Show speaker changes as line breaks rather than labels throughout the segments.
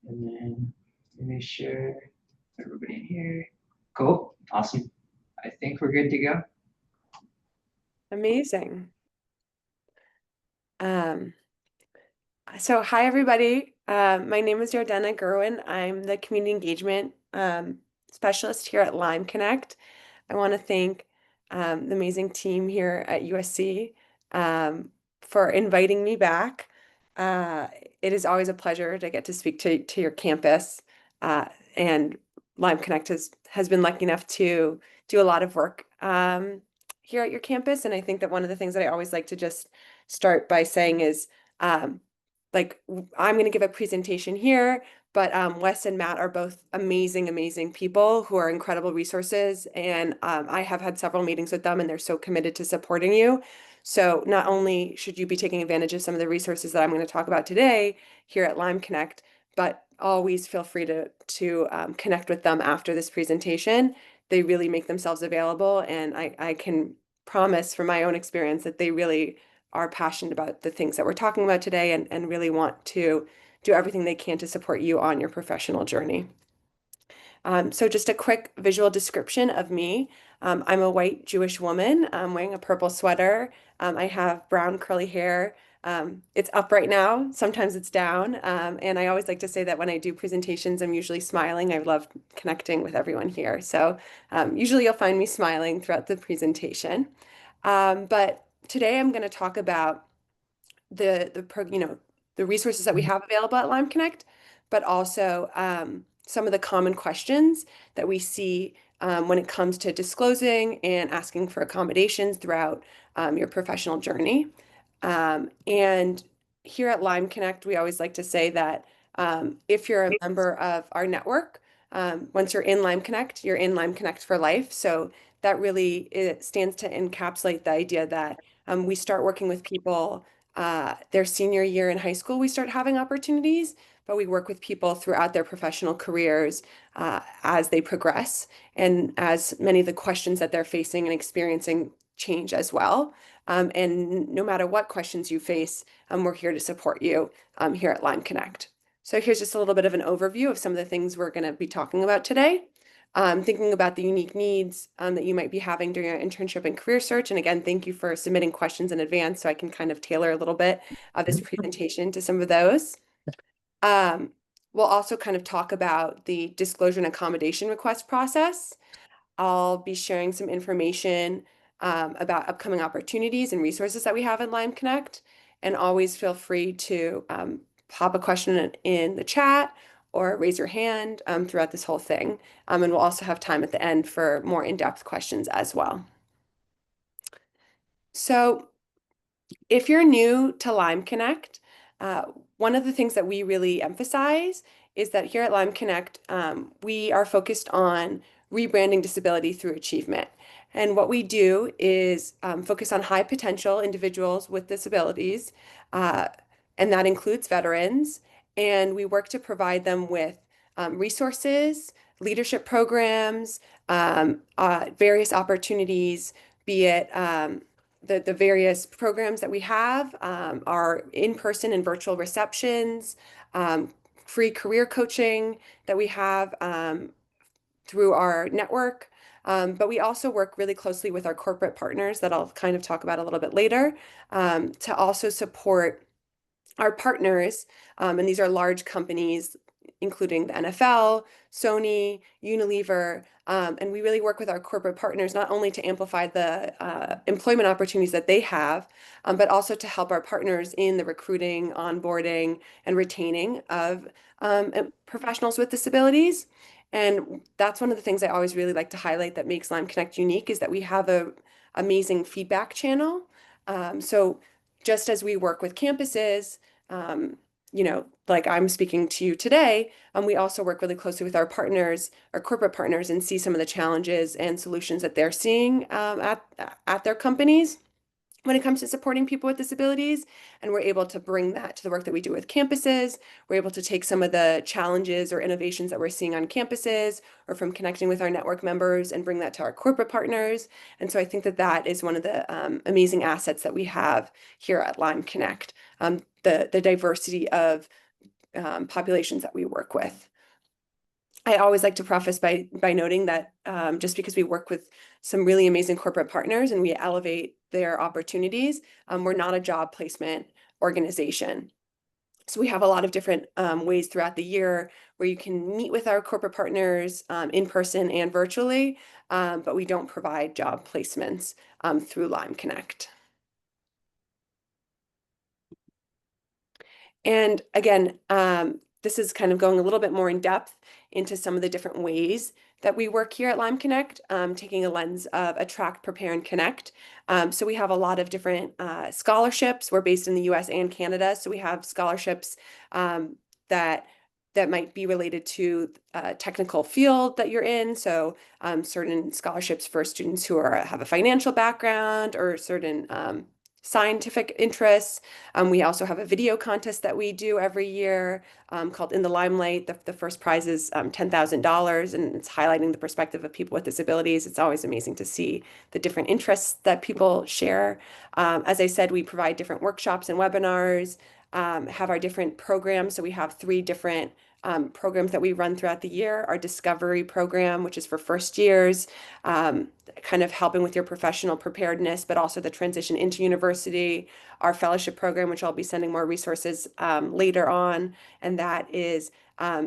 And then let me share everybody in here. Cool. Awesome. I think we're good to go.
Amazing. Um, so hi everybody. My name is Yardena Gerwin. I'm the community engagement specialist here at Lime Connect. I want to thank the amazing team here at USC for inviting me back. Uh, it is always a pleasure to get to speak to your campus, and Lime Connect has been lucky enough to do a lot of work here at your campus. And I think that one of the things that I always like to just start by saying is um, I'm going to give a presentation here, but Wes and Matt are both amazing, amazing people who are incredible resources. And I have had several meetings with them, and they're so committed to supporting you. So not only should you be taking advantage of some of the resources that I'm going to talk about today here at Lime Connect, but always feel free to connect with them after this presentation. They really make themselves available, and I can promise from my own experience that they really are passionate about the things that we're talking about today and really want to do everything they can to support you on your professional journey. So just a quick visual description of me. I'm a white Jewish woman. I'm wearing a purple sweater. I have brown curly hair. It's up right now. Sometimes it's down. And I always like to say that when I do presentations, I'm usually smiling. I love connecting with everyone here. So usually you'll find me smiling throughout the presentation. But today I'm going to talk about the resources that we have available at Lime Connect, but also some of the common questions that we see when it comes to disclosing and asking for accommodations throughout your professional journey. And here at Lime Connect, we always like to say that if you're a member of our network, once you're in Lime Connect, you're in Lime Connect for life. So that really it stands to encapsulate the idea that we start working with people their senior year in high school, we start having opportunities, but we work with people throughout their professional careers as they progress and as many of the questions that they're facing and experiencing change as well. And no matter what questions you face, we're here to support you here at Lime Connect. So here's just a little bit of an overview of some of the things we're going to be talking about today. Thinking about the unique needs that you might be having during your internship and career search. And again, thank you for submitting questions in advance so I can kind of tailor a little bit of this presentation to some of those. Um, we'll also kind of talk about the disclosure and accommodation request process. I'll be sharing some information about upcoming opportunities and resources that we have in Lime Connect. And always feel free to pop a question in the chat or raise your hand throughout this whole thing. And we'll also have time at the end for more in-depth questions as well. So if you're new to Lime Connect, one of the things that we really emphasize is that here at Lime Connect, we are focused on rebranding disability through achievement. And what we do is focus on high potential individuals with disabilities, uh, and that includes veterans. And we work to provide them with resources, leadership programs, various opportunities, be it the various programs that we have are in-person and virtual receptions, free career coaching that we have through our network. But we also work really closely with our corporate partners that I'll kind of talk about a little bit later to also support our partners, and these are large companies, including the NFL, Sony, Unilever, and we really work with our corporate partners not only to amplify the employment opportunities that they have, but also to help our partners in the recruiting, onboarding, and retaining of professionals with disabilities. And that's one of the things I always really like to highlight that makes Lime Connect unique is that we have a amazing feedback channel. So just as we work with campuses, like I'm speaking to you today, we also work really closely with our partners, our corporate partners, and see some of the challenges and solutions that they're seeing at their companies when it comes to supporting people with disabilities. And we're able to bring that to the work that we do with campuses. We're able to take some of the challenges or innovations that we're seeing on campuses or from connecting with our network members and bring that to our corporate partners. And so I think that that is one of the amazing assets that we have here at Lime Connect. The diversity of populations that we work with. I always like to preface by noting that just because we work with some really amazing corporate partners and we elevate their opportunities, we're not a job placement organization. So we have a lot of different ways throughout the year where you can meet with our corporate partners in person and virtually, but we don't provide job placements through Lime Connect. And again, this is kind of going a little bit more in depth into some of the different ways that we work here at Lime Connect, taking a lens of attract, prepare, and connect. So we have a lot of different scholarships. We're based in the US and Canada, so we have scholarships that might be related to a technical field that you're in. So certain scholarships for students who have a financial background or certain scientific interests. We also have a video contest that we do every year called In the Limelight. The first prize is $10,000, and it's highlighting the perspective of people with disabilities. It's always amazing to see the different interests that people share. As I said, we provide different workshops and webinars, have our different programs. So we have 3 different programs that we run throughout the year. Our Discovery program, which is for first years, kind of helping with your professional preparedness, but also the transition into university. Our fellowship program, which I'll be sending more resources later on, and that is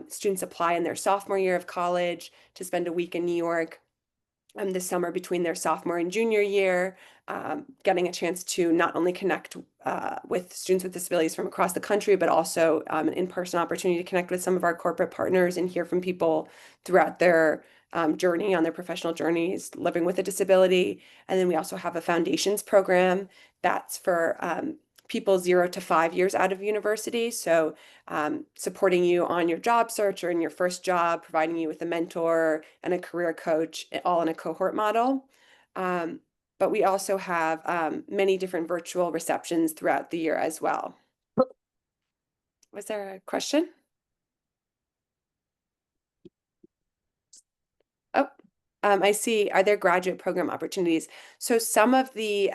students apply in their sophomore year of college to spend a week in New York this summer between their sophomore and junior year, getting a chance to not only connect with students with disabilities from across the country, but also an in-person opportunity to connect with some of our corporate partners and hear from people throughout their journey on their professional journeys living with a disability. And then we also have a foundations program that's for people 0 to 5 years out of university. So supporting you on your job search or in your first job, providing you with a mentor and a career coach, all in a cohort model. But we also have many different virtual receptions throughout the year as well. Was there a question? Oh, I see. Are there graduate program opportunities? So some of the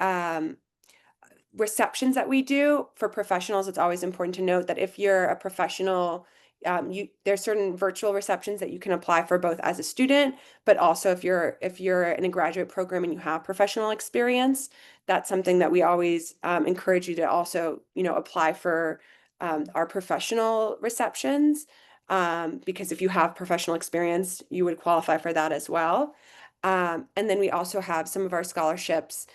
receptions that we do for professionals, it's always important to note that if you're a professional, there's certain virtual receptions that you can apply for both as a student, but also if you're in a graduate program and you have professional experience, that's something that we always encourage you to also, apply for our professional receptions, because if you have professional experience, you would qualify for that as well. And then we also have some of our scholarships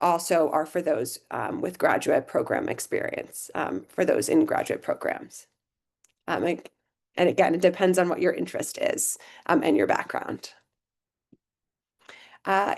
also are for those with graduate program experience, for those in graduate programs. And again, it depends on what your interest is and your background.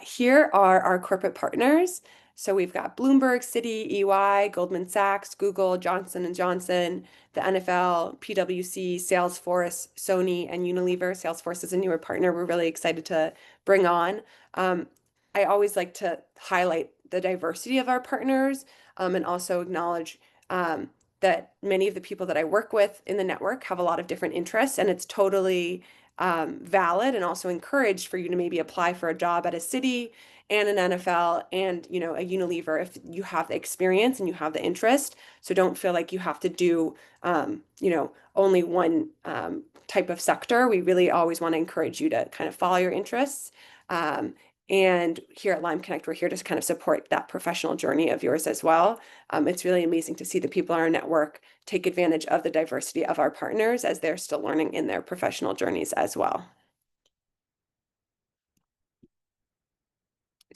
Here are our corporate partners. So we've got Bloomberg, Citi, EY, Goldman Sachs, Google, Johnson & Johnson, the NFL, PwC, Salesforce, Sony, and Unilever. Salesforce is a newer partner we're really excited to bring on. I always like to highlight the diversity of our partners and also acknowledge that many of the people that I work with in the network have a lot of different interests, and it's totally valid and also encouraged for you to maybe apply for a job at a Citi and an NFL and a Unilever if you have the experience and you have the interest. So don't feel like you have to do only one type of sector. We really always want to encourage you to kind of follow your interests. And here at Lime Connect, we're here to kind of support that professional journey of yours as well. It's really amazing to see the people on our network take advantage of the diversity of our partners as they're still learning in their professional journeys as well.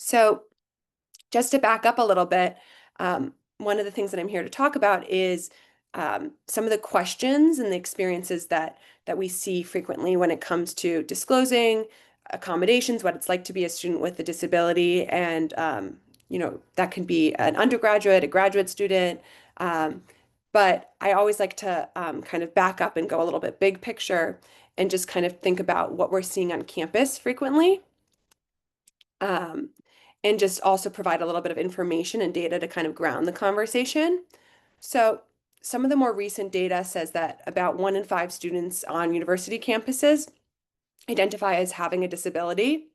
So just to back up a little bit, one of the things that I'm here to talk about is some of the questions and the experiences that we see frequently when it comes to disclosing accommodations, what it's like to be a student with a disability, and that can be an undergraduate, a graduate student. But I always like to kind of back up and go a little bit big picture and just kind of think about what we're seeing on campus frequently. And just also provide a little bit of information and data to kind of ground the conversation. So some of the more recent data says that about 1 in 5 students on university campuses identify as having a disability.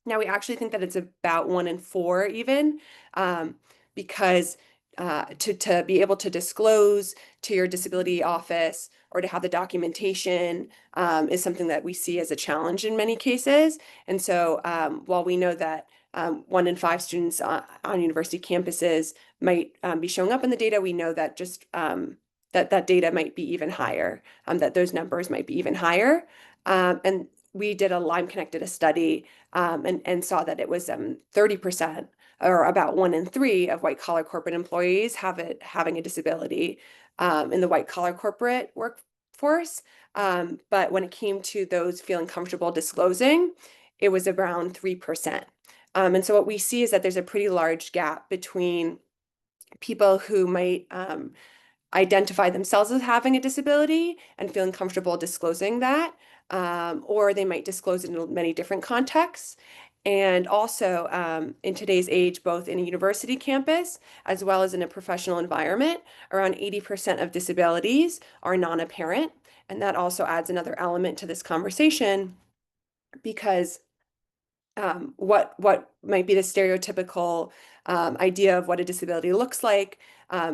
Now, we actually think that it's about 1 in 4 even, because to be able to disclose to your disability office or to have the documentation is something that we see as a challenge in many cases. And so while we know that 1 in 5 students on university campuses might be showing up in the data, we know that just that data might be even higher, that those numbers might be even higher. And we did a Lyme Connect did a study and saw that it was 30%, or about 1 in 3 of white collar corporate employees having a disability in the white collar corporate workforce. But when it came to those feeling comfortable disclosing, it was around 3%. And so what we see is that there's a pretty large gap between people who might identify themselves as having a disability and feeling comfortable disclosing that, or they might disclose it in many different contexts. And also in today's age, both in a university campus as well as in a professional environment, around 80% of disabilities are non-apparent. And that also adds another element to this conversation because what might be the stereotypical idea of what a disability looks like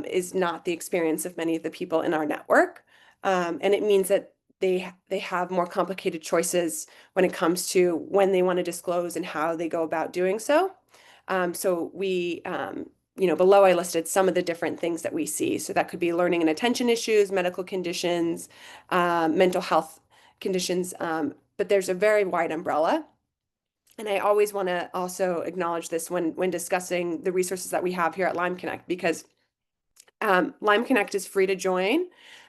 is not the experience of many of the people in our network. And it means that they have more complicated choices when it comes to when they want to disclose and how they go about doing so. So we, below I listed some of the different things that we see. So that could be learning and attention issues, medical conditions, mental health conditions, but there's a very wide umbrella. And I always want to also acknowledge this when discussing the resources that we have here at Lyme Connect, because Lyme Connect is free to join.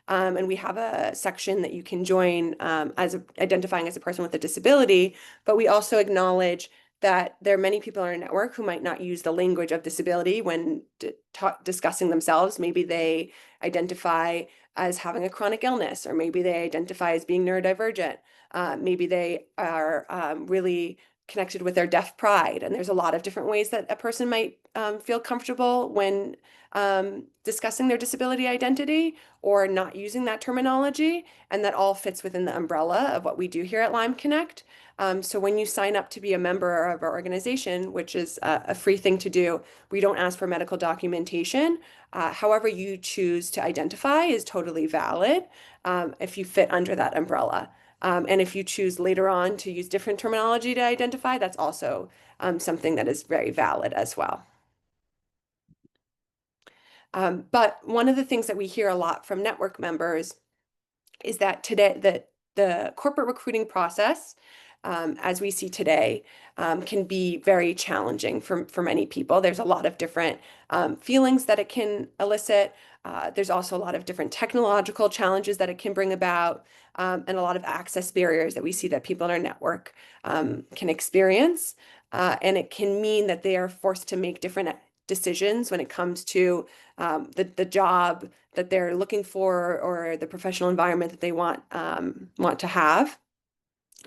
And we have a section that you can join identifying as a person with a disability. But we also acknowledge that there are many people in our network who might not use the language of disability when discussing themselves. Maybe they identify as having a chronic illness, or maybe they identify as being neurodivergent. Maybe they are really connected with their deaf pride. And there's a lot of different ways that a person might feel comfortable when discussing their disability identity or not using that terminology. And that all fits within the umbrella of what we do here at Lyme Connect. So when you sign up to be a member of our organization, which is a free thing to do, we don't ask for medical documentation. However you choose to identify is totally valid if you fit under that umbrella. And if you choose later on to use different terminology to identify, that's also something that is very valid as well. But one of the things that we hear a lot from network members is that today the corporate recruiting process, as we see today, can be very challenging for many people. There's a lot of different feelings that it can elicit. There's also a lot of different technological challenges that it can bring about, and a lot of access barriers that we see that people in our network can experience. And it can mean that they are forced to make different decisions when it comes to the job that they're looking for or the professional environment that they want to have.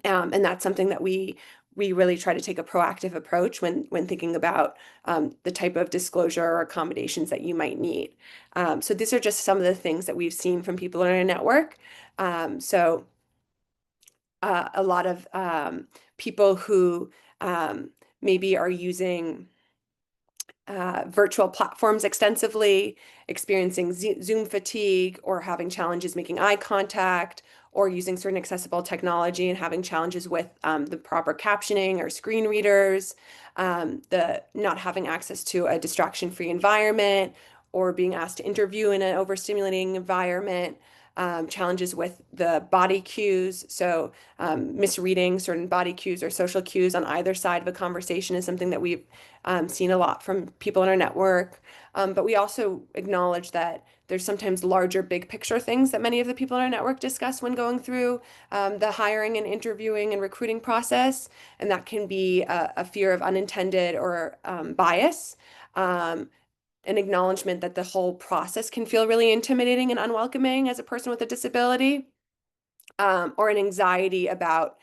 And that's something that we really try to take a proactive approach when thinking about the type of disclosure or accommodations that you might need. So these are just some of the things that we've seen from people in our network. So a lot of people who maybe are using virtual platforms extensively, experiencing Zoom fatigue, or having challenges making eye contact, or using certain accessible technology and having challenges with the proper captioning or screen readers, the not having access to a distraction-free environment, or being asked to interview in an overstimulating environment. Challenges with the body cues. So misreading certain body cues or social cues on either side of a conversation is something that we've seen a lot from people in our network. But we also acknowledge that there's sometimes larger big picture things that many of the people in our network discuss when going through the hiring and interviewing and recruiting process. And that can be a fear of unintended or bias. An acknowledgement that the whole process can feel really intimidating and unwelcoming as a person with a disability, or an anxiety about,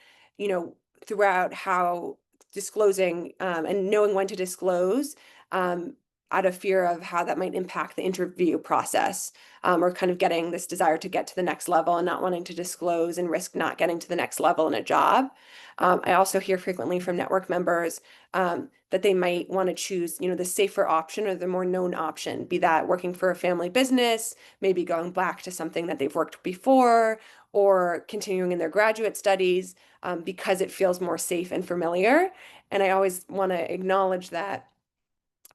throughout how disclosing and knowing when to disclose, out of fear of how that might impact the interview process, or kind of getting this desire to get to the next level and not wanting to disclose and risk not getting to the next level in a job. I also hear frequently from network members that they might want to choose, the safer option or the more known option, be that working for a family business, maybe going back to something that they've worked before, or continuing in their graduate studies, because it feels more safe and familiar. And I always want to acknowledge that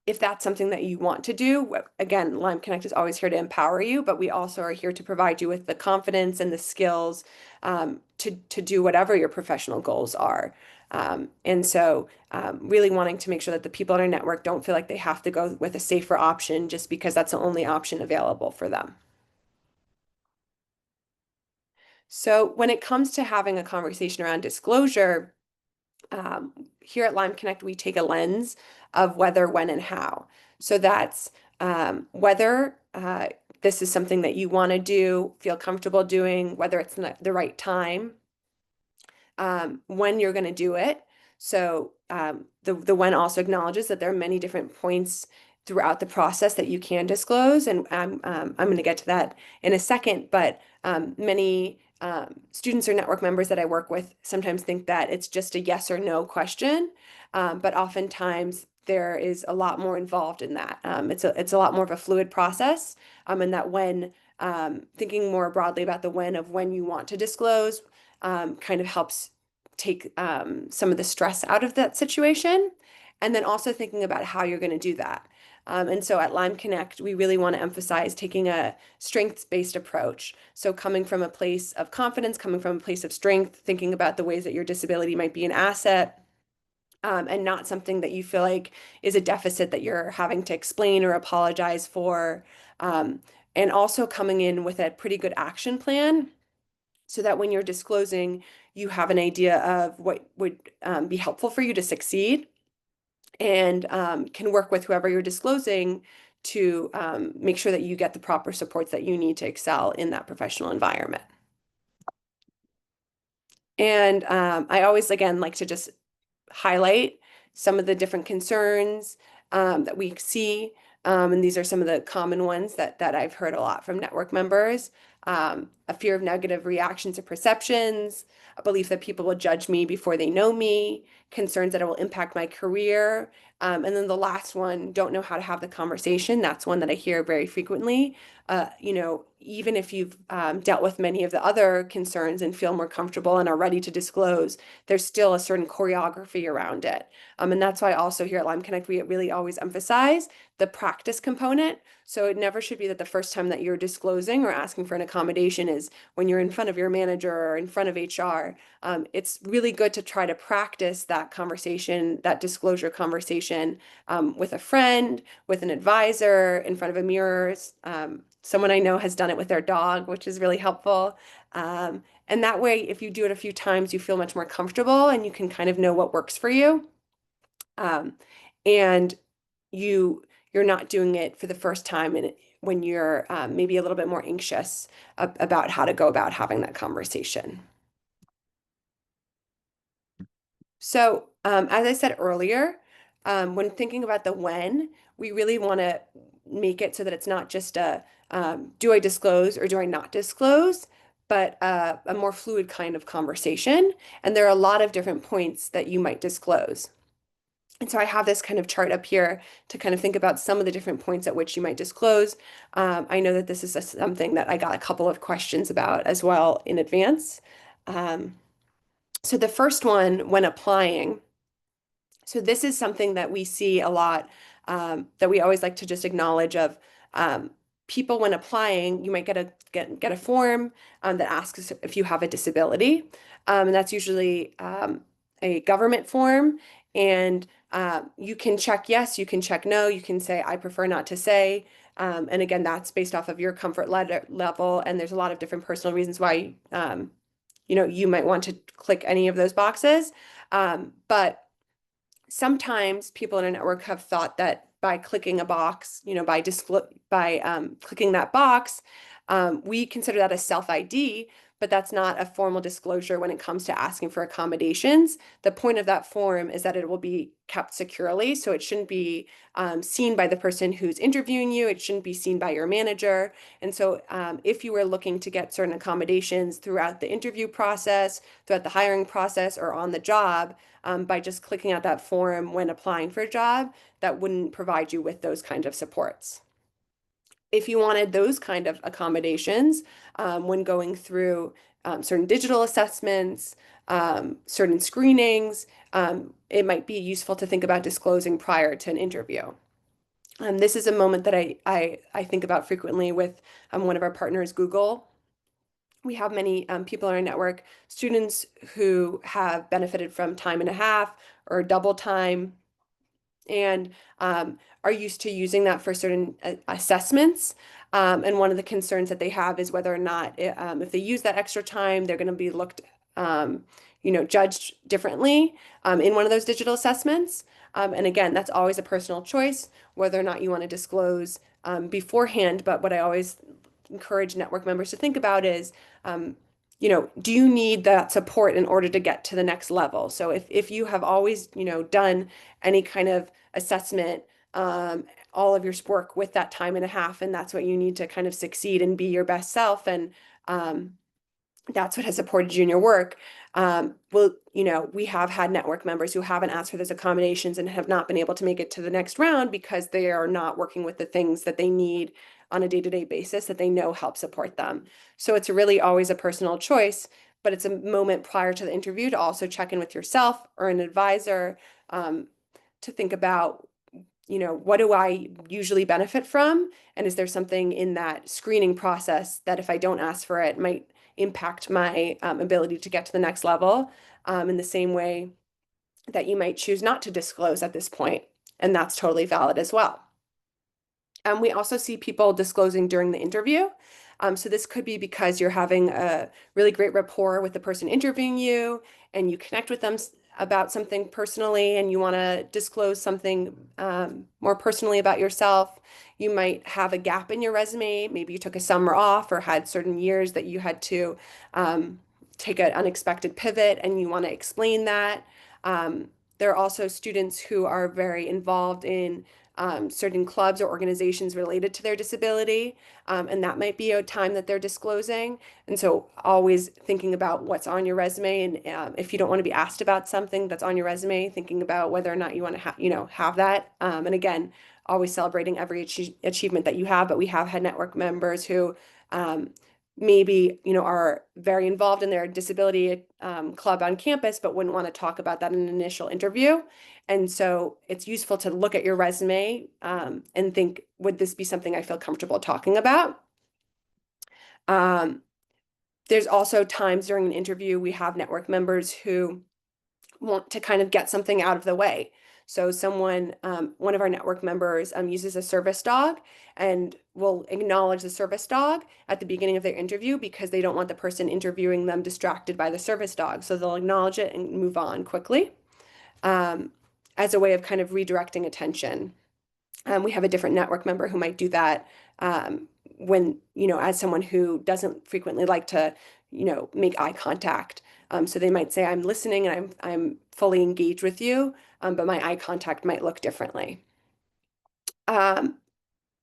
if that's something that you want to do, again, Lime Connect is always here to empower you, but we also are here to provide you with the confidence and the skills to do whatever your professional goals are. And so really wanting to make sure that the people in our network don't feel like they have to go with a safer option just because that's the only option available for them. So when it comes to having a conversation around disclosure, here at Lime Connect, we take a lens of whether, when, and how. So that's whether this is something that you want to do, feel comfortable doing, whether it's the right time, when you're going to do it. So the when also acknowledges that there are many different points throughout the process that you can disclose, and I'm going to get to that in a second. But many students or network members that I work with sometimes think that it's just a yes or no question, but oftentimes there is a lot more involved in that. It's a lot more of a fluid process, and that when thinking more broadly about the when you want to disclose kind of helps take some of the stress out of that situation. And then also thinking about how you're going to do that. And so at Lime Connect, we really want to emphasize taking a strengths-based approach. So coming from a place of confidence, coming from a place of strength, thinking about the ways that your disability might be an asset, and not something that you feel like is a deficit that you're having to explain or apologize for. And also coming in with a pretty good action plan so that when you're disclosing, you have an idea of what would be helpful for you to succeed, and can work with whoever you're disclosing to make sure that you get the proper supports that you need to excel in that professional environment. And I always, again, like to just highlight some of the different concerns that we see. And these are some of the common ones that I've heard a lot from network members. A fear of negative reactions or perceptions, a belief that people will judge me before they know me, concerns that it will impact my career. And then the last one, don't know how to have the conversation. That's one that I hear very frequently. Even if you've dealt with many of the other concerns and feel more comfortable and are ready to disclose, there's still a certain choreography around it. And that's why also here at Lime Connect, we really always emphasize the practice component. So it never should be that the first time that you're disclosing or asking for an accommodation is when you're in front of your manager or in front of HR. It's really good to try to practice that conversation, that disclosure conversation with a friend, with an advisor, in front of a mirror. Someone I know has done it with their dog, which is really helpful. And that way, if you do it a few times, you feel much more comfortable and you can kind of know what works for you. And you're not doing it for the first time and when you're maybe a little bit more anxious about how to go about having that conversation. So as I said earlier, when thinking about the when, we really want to make it so that it's not just a do I disclose or do I not disclose, but a more fluid kind of conversation. And there are a lot of different points that you might disclose. And so I have this kind of chart up here to kind of think about some of the different points at which you might disclose. I know that this is something that I got a couple of questions about as well in advance. So the first one, when applying, so this is something that we see a lot, that we always like to just acknowledge of people when applying, you might get a form that asks if you have a disability. And that's usually a government form. And you can check yes, you can check no, you can say I prefer not to say. And again, that's based off of your comfort level. And there's a lot of different personal reasons why you might want to click any of those boxes. But sometimes people in a network have thought that by clicking a box, by clicking that box, we consider that a self-ID, but that's not a formal disclosure when it comes to asking for accommodations. The point of that form is that it will be kept securely, so it shouldn't be seen by the person who's interviewing you. It shouldn't be seen by your manager. And so if you were looking to get certain accommodations throughout the interview process, throughout the hiring process, or on the job, by just clicking out that form when applying for a job that wouldn't provide you with those kind of supports. If you wanted those kind of accommodations when going through certain digital assessments, certain screenings, it might be useful to think about disclosing prior to an interview. This is a moment that I think about frequently with one of our partners, Google. We have many people in our network, students who have benefited from time and a half or double time and are used to using that for certain assessments. And one of the concerns that they have is whether or not if they use that extra time, they're going to be looked, judged differently in one of those digital assessments. And again, that's always a personal choice, whether or not you want to disclose beforehand. But what I always encourage network members to think about is, do you need that support in order to get to the next level? So if you have always, done any kind of assessment, all of your work with that time and a half, and that's what you need to kind of succeed and be your best self, and that's what has supported you in your work. We have had network members who haven't asked for those accommodations and have not been able to make it to the next round because they are not working with the things that they need on a day-to-day basis that they know help support them. So it's really always a personal choice, but it's a moment prior to the interview to also check in with yourself or an advisor to think about, what do I usually benefit from? And is there something in that screening process that if I don't ask for it might impact my ability to get to the next level in the same way that you might choose not to disclose at this point. And that's totally valid as well. We also see people disclosing during the interview. So this could be because you're having a really great rapport with the person interviewing you and you connect with them about something personally and you want to disclose something more personally about yourself. You might have a gap in your resume. Maybe you took a summer off or had certain years that you had to take an unexpected pivot and you want to explain that. There are also students who are very involved in certain clubs or organizations related to their disability, and that might be a time that they're disclosing. And so always thinking about what's on your resume, and if you don't want to be asked about something that's on your resume, thinking about whether or not you want to have that. And again, always celebrating every achievement that you have, but we have had network members who maybe are very involved in their disability club on campus, but wouldn't want to talk about that in an initial interview. And so it's useful to look at your resume and think, would this be something I feel comfortable talking about? There's also times during an interview we have network members who want to kind of get something out of the way. So one of our network members uses a service dog and will acknowledge the service dog at the beginning of their interview because they don't want the person interviewing them distracted by the service dog. So they'll acknowledge it and move on quickly as a way of kind of redirecting attention. We have a different network member who might do that when, as someone who doesn't frequently like to, make eye contact. So they might say, I'm listening and I'm fully engaged with you, but my eye contact might look differently.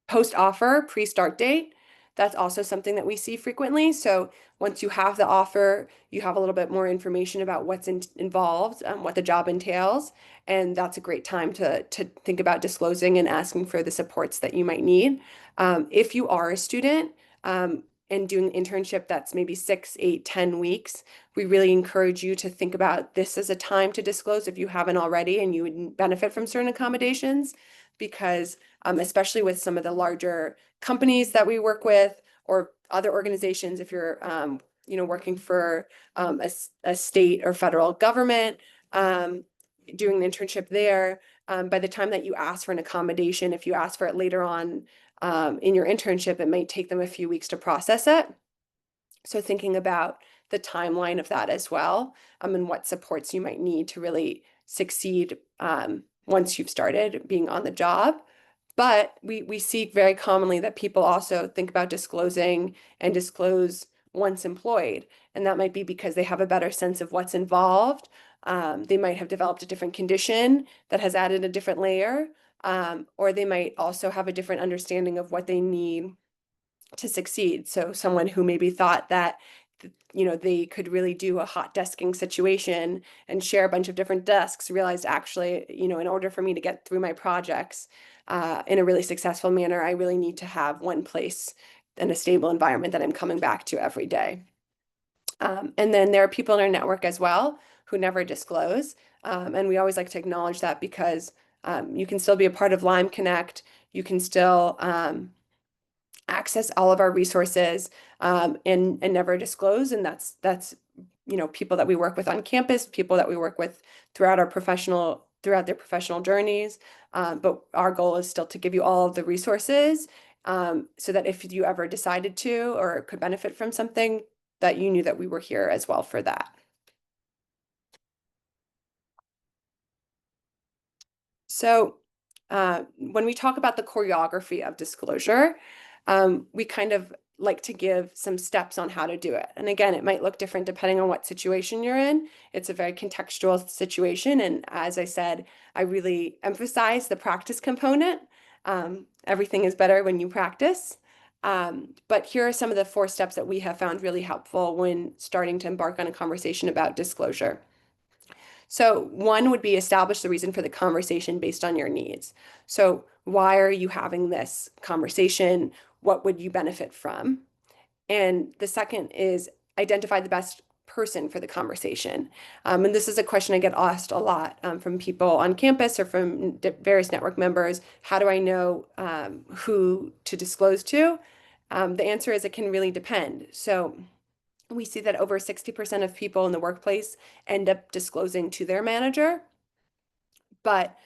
Post-offer, pre-start date, that's also something that we see frequently. So once you have the offer, you have a little bit more information about what's involved, what the job entails, and that's a great time to think about disclosing and asking for the supports that you might need. If you are a student and doing an internship that's maybe 6, 8, 10 weeks, we really encourage you to think about this as a time to disclose if you haven't already and you would benefit from certain accommodations, because especially with some of the larger companies that we work with or other organizations, if you're working for a state or federal government, doing an internship there, by the time that you ask for an accommodation, if you ask for it later on in your internship, it might take them a few weeks to process it. So thinking about the timeline of that as well, and what supports you might need to really succeed once you've started being on the job. But we see very commonly that people also think about disclosing and disclose once employed. And that might be because they have a better sense of what's involved. They might have developed a different condition that has added a different layer, or they might also have a different understanding of what they need to succeed. So someone who maybe thought that they could really do a hot desking situation and share a bunch of different desks, realized actually, in order for me to get through my projects in a really successful manner, I really need to have one place and a stable environment that I'm coming back to every day. And then there are people in our network as well who never disclose. And we always like to acknowledge that because you can still be a part of Lime Connect. You can still access all of our resources and never disclose. And that's people that we work with on campus, people that we work with throughout their professional journeys. But our goal is still to give you all of the resources so that if you ever decided to or could benefit from something, that you knew that we were here as well for that. So when we talk about the choreography of disclosure, we kind of like to give some steps on how to do it. And again, it might look different depending on what situation you're in. It's a very contextual situation. And as I said, I really emphasize the practice component. Everything is better when you practice. But here are some of the 4 steps that we have found really helpful when starting to embark on a conversation about disclosure. So 1 would be establish the reason for the conversation based on your needs. So why are you having this conversation? What would you benefit from? And the second is identify the best person for the conversation. And this is a question I get asked a lot from people on campus or from various network members. How do I know who to disclose to? The answer is it can really depend. So we see that over 60% of people in the workplace end up disclosing to their manager, but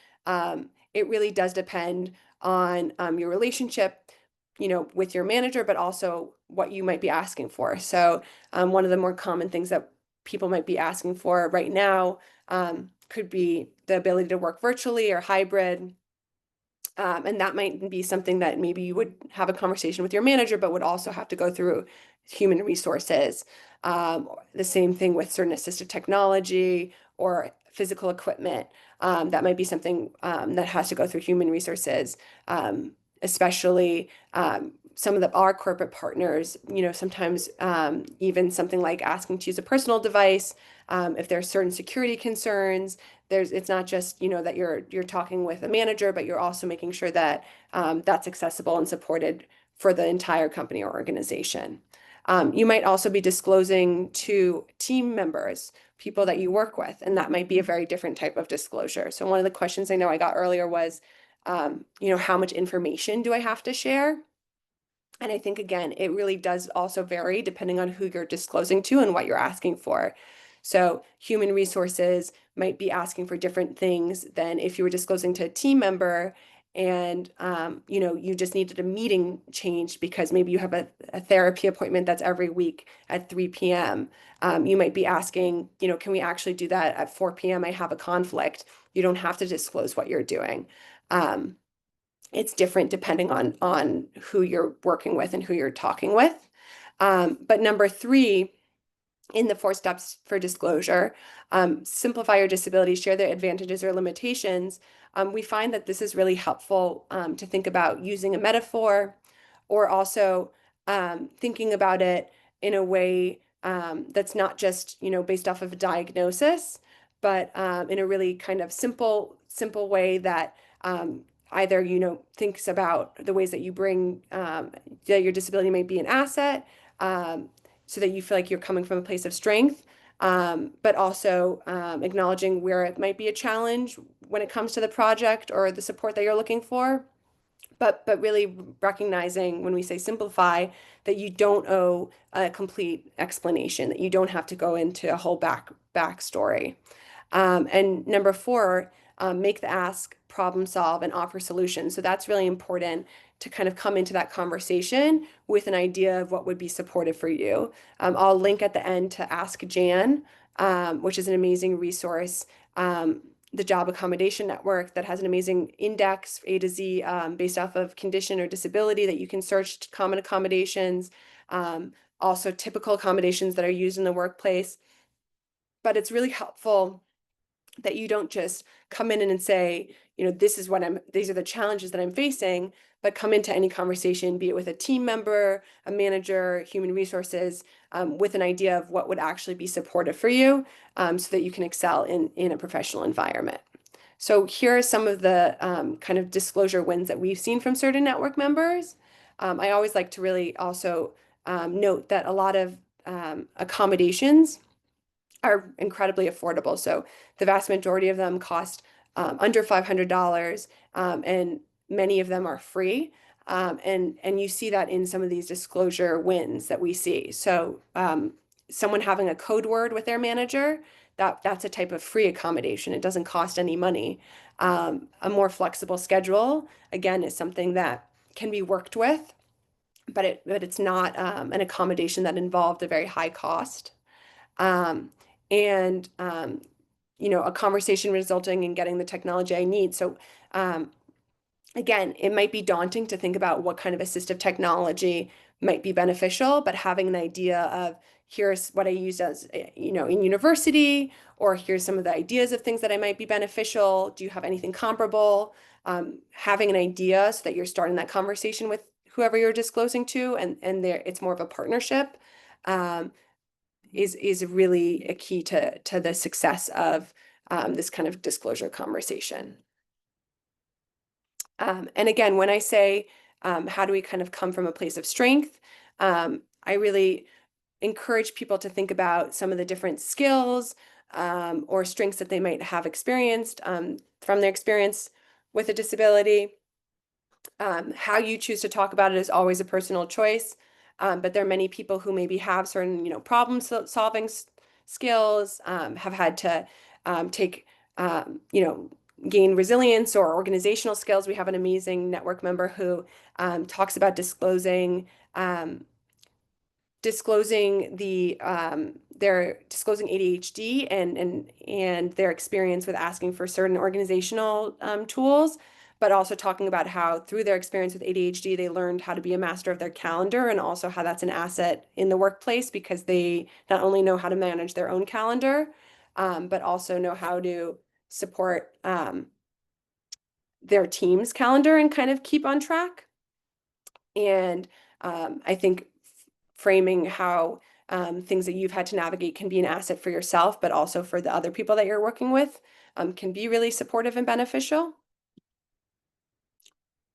it really does depend on your relationship, with your manager, but also what you might be asking for. So one of the more common things that people might be asking for right now could be the ability to work virtually or hybrid. And that might be something that maybe you would have a conversation with your manager, but would also have to go through human resources. The same thing with certain assistive technology or physical equipment. That might be something that has to go through human resources, especially some of our corporate partners, sometimes even something like asking to use a personal device. If there are certain security concerns, it's not just, that you're talking with a manager, but you're also making sure that that's accessible and supported for the entire company or organization. You might also be disclosing to team members, people that you work with, and that might be a very different type of disclosure. So one of the questions I know I got earlier was, how much information do I have to share? And I think, again, it really does also vary depending on who you're disclosing to and what you're asking for. So human resources might be asking for different things than if you were disclosing to a team member and, you just needed a meeting changed because maybe you have a therapy appointment that's every week at 3 p.m. You might be asking, can we actually do that at 4 p.m.? I have a conflict. You don't have to disclose what you're doing. It's different depending on who you're working with and who you're talking with. But number 3, in the 4 steps for disclosure, simplify your disability, share the advantages or limitations. We find that this is really helpful to think about using a metaphor or also thinking about it in a way that's not just, based off of a diagnosis, but in a really kind of simple way that either, thinks about the ways that you bring that your disability might be an asset, so that you feel like you're coming from a place of strength, but also acknowledging where it might be a challenge when it comes to the project or the support that you're looking for. But really recognizing when we say simplify that you don't owe a complete explanation, that you don't have to go into a whole backstory. And number 4, make the ask, problem solve, and offer solutions. So that's really important to kind of come into that conversation with an idea of what would be supportive for you. I'll link at the end to Ask Jan, which is an amazing resource. The Job Accommodation Network that has an amazing index A to Z based off of condition or disability that you can search common accommodations, also typical accommodations that are used in the workplace. But it's really helpful that you don't just come in and say, these are the challenges that I'm facing, but come into any conversation, be it with a team member, a manager, human resources, with an idea of what would actually be supportive for you, so that you can excel in a professional environment. So here are some of the kind of disclosure wins that we've seen from certain network members. I always like to really also note that a lot of accommodations are incredibly affordable. So the vast majority of them cost under $500, and many of them are free. And you see that in some of these disclosure wins that we see. So someone having a code word with their manager, that's a type of free accommodation. It doesn't cost any money. A more flexible schedule, again, is something that can be worked with, but it's not an accommodation that involved a very high cost. Um, and a conversation resulting in getting the technology I need. So um, again, it might be daunting to think about what kind of assistive technology might be beneficial, but having an idea of here's what I used as, in university, or here's some of the ideas of things that I might be beneficial. Do you have anything comparable? Having an idea so that you're starting that conversation with whoever you're disclosing to, and there it's more of a partnership. Um, is really a key to the success of this kind of disclosure conversation. And again, when I say how do we kind of come from a place of strength, I really encourage people to think about some of the different skills or strengths that they might have experienced from their experience with a disability. How you choose to talk about it is always a personal choice, but there are many people who maybe have certain, problem-solving skills, have had to take, gain resilience or organizational skills. We have an amazing network member who talks about disclosing their disclosing ADHD and their experience with asking for certain organizational tools, but also talking about how through their experience with ADHD, they learned how to be a master of their calendar, and also how that's an asset in the workplace because they not only know how to manage their own calendar, but also know how to support their team's calendar and kind of keep on track. And I think framing how things that you've had to navigate can be an asset for yourself, but also for the other people that you're working with, can be really supportive and beneficial.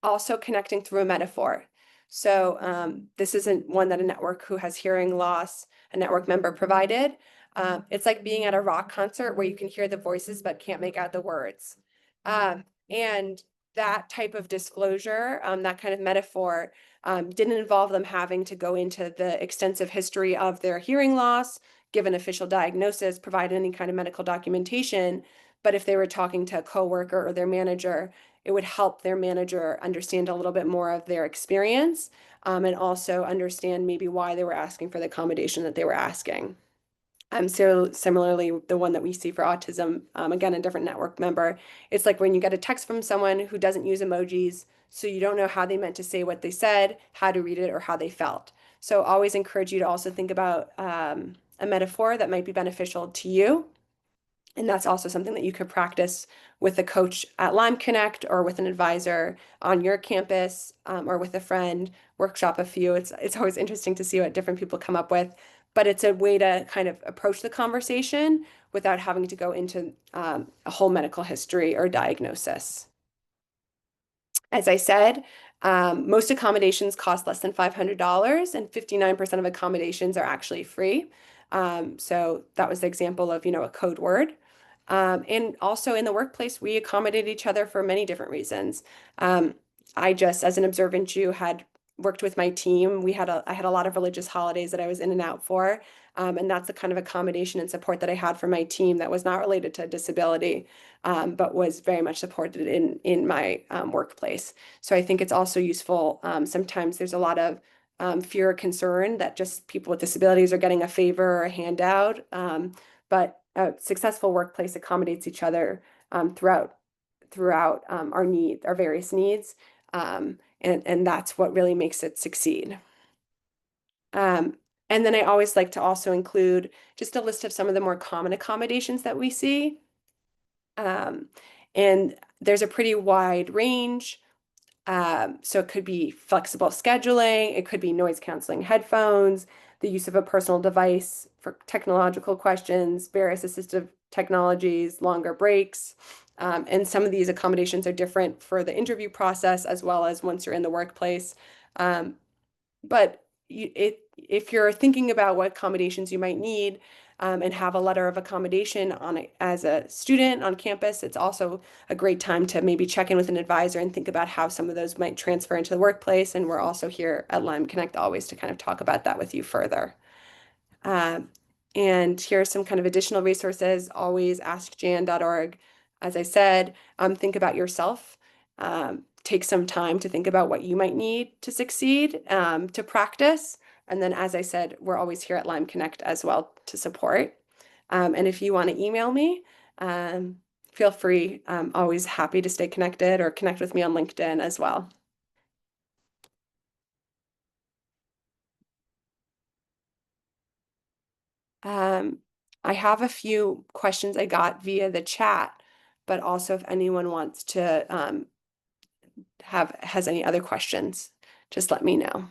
Also connecting through a metaphor. So this isn't one that a network who has hearing loss, a network member provided. It's like being at a rock concert where you can hear the voices but can't make out the words. And that type of disclosure, that kind of metaphor, didn't involve them having to go into the extensive history of their hearing loss, give an official diagnosis, provide any kind of medical documentation. But if they were talking to a coworker or their manager, it would help their manager understand a little bit more of their experience, and also understand maybe why they were asking for the accommodation that they were asking. So similarly, the one that we see for autism, again, a different network member, it's like when you get a text from someone who doesn't use emojis, so you don't know how they meant to say what they said, how to read it, or how they felt. So always encourage you to also think about a metaphor that might be beneficial to you. And that's also something that you could practice with a coach at Lyme Connect, or with an advisor on your campus, or with a friend, workshop a few. It's always interesting to see what different people come up with, but it's a way to kind of approach the conversation without having to go into a whole medical history or diagnosis. As I said, most accommodations cost less than $500, and 59% of accommodations are actually free. So that was the example of, a code word. And also in the workplace, we accommodate each other for many different reasons. I just, as an observant Jew, had worked with my team. I had a lot of religious holidays that I was in and out for. And that's the kind of accommodation and support that I had for my team that was not related to disability, but was very much supported in my workplace. So I think it's also useful. Sometimes there's a lot of fear or concern that just people with disabilities are getting a favor or a handout. But a successful workplace accommodates each other throughout our various needs, and that's what really makes it succeed. And then I always like to also include just a list of some of the more common accommodations that we see. And there's a pretty wide range. So it could be flexible scheduling, it could be noise canceling headphones, the use of a personal device for technological questions, various assistive technologies, longer breaks. And some of these accommodations are different for the interview process as well as once you're in the workplace. But if you're thinking about what accommodations you might need, and have a letter of accommodation on it as a student on campus, it's also a great time to maybe check in with an advisor and think about how some of those might transfer into the workplace. And we're also here at Lyme Connect always to kind of talk about that with you further. Um, and here are some kind of additional resources. Always askjan.org. As I said, think about yourself. Take some time to think about what you might need to succeed, to practice. And then, as I said, we're always here at Lyme Connect as well to support. And if you want to email me, feel free. I'm always happy to stay connected or connect with me on LinkedIn as well. Um, I have a few questions I got via the chat, but also if anyone wants to has any other questions, just let me know.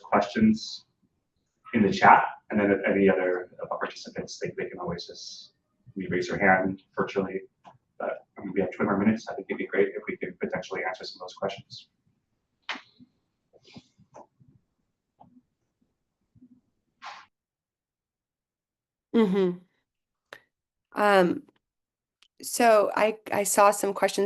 Questions in the chat, and then if any other participants think they can always just raise their hand virtually. But I mean, we have 20 more minutes. I think it'd be great if we could potentially answer some of those questions.
Mm-hmm. So I saw some questions